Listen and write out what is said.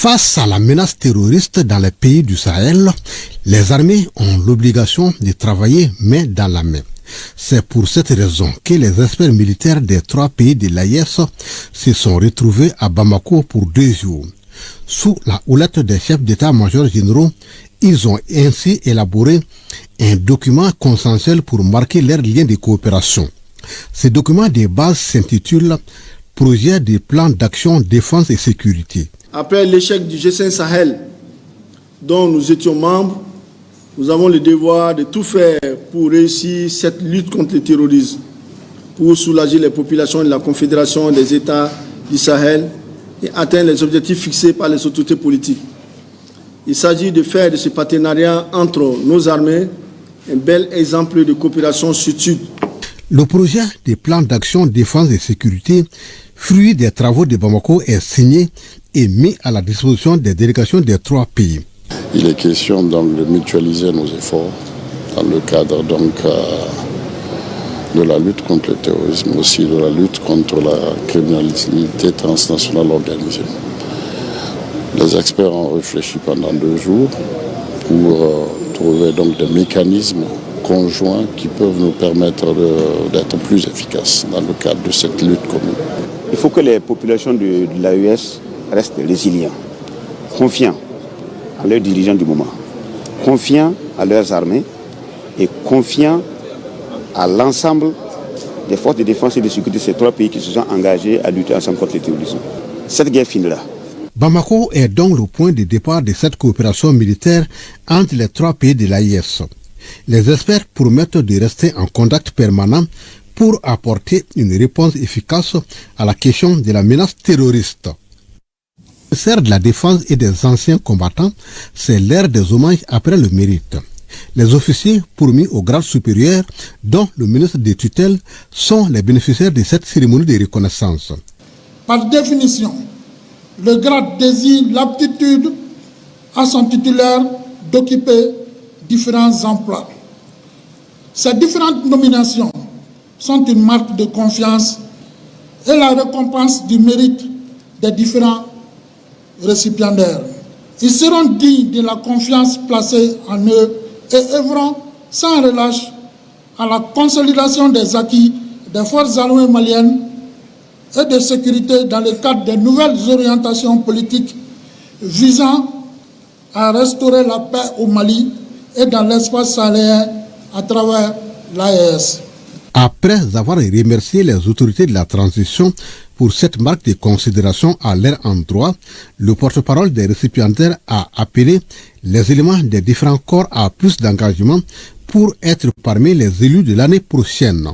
Face à la menace terroriste dans les pays du Sahel, les armées ont l'obligation de travailler main dans la main. C'est pour cette raison que les experts militaires des 3 pays de l'AES se sont retrouvés à Bamako pour 2 jours. Sous la houlette des chefs d'état-major généraux, ils ont ainsi élaboré un document consensuel pour marquer leurs liens de coopération. Ce document de base s'intitule « Projet de plan d'action défense et sécurité ». Après l'échec du G5 Sahel, dont nous étions membres, nous avons le devoir de tout faire pour réussir cette lutte contre le terrorisme, pour soulager les populations de la Confédération des États du Sahel et atteindre les objectifs fixés par les autorités politiques. Il s'agit de faire de ce partenariat entre nos armées un bel exemple de coopération sud-sud. Le projet de plan d'action défense et sécurité, fruit des travaux de Bamako, est signé et mis à la disposition des délégations des 3 pays. Il est question donc de mutualiser nos efforts dans le cadre donc de la lutte contre le terrorisme, aussi de la lutte contre la criminalité transnationale organisée. Les experts ont réfléchi pendant 2 jours pour trouver donc des mécanismes conjoints qui peuvent nous permettre d'être plus efficaces dans le cadre de cette lutte commune. Il faut que les populations de l'AES restent résilientes, confiants à leurs dirigeants du moment, confiants à leurs armées et confiants à l'ensemble des forces de défense et de sécurité de ces 3 pays qui se sont engagés à lutter ensemble contre le terrorisme. Cette guerre finira. Bamako est donc le point de départ de cette coopération militaire entre les 3 pays de l'AES. Les experts promettent de rester en contact permanent pour apporter une réponse efficace à la question de la menace terroriste. Le ministère de la Défense et des anciens combattants, c'est l'ère des hommages après le mérite. Les officiers promis au grade supérieur, dont le ministre des tutelles, sont les bénéficiaires de cette cérémonie de reconnaissance. Par définition, le grade désigne l'aptitude à son titulaire d'occuper différents emplois. Ces différentes nominations sont une marque de confiance et la récompense du mérite des différents récipiendaires. Ils seront dignes de la confiance placée en eux et œuvreront sans relâche à la consolidation des acquis des forces armées maliennes et de sécurité dans le cadre des nouvelles orientations politiques visant à restaurer la paix au Mali et dans l'espace sahélien à travers l'AES. Après avoir remercié les autorités de la transition pour cette marque de considération à leur endroit, le porte-parole des récipiendaires a appelé les éléments des différents corps à plus d'engagement pour être parmi les élus de l'année prochaine.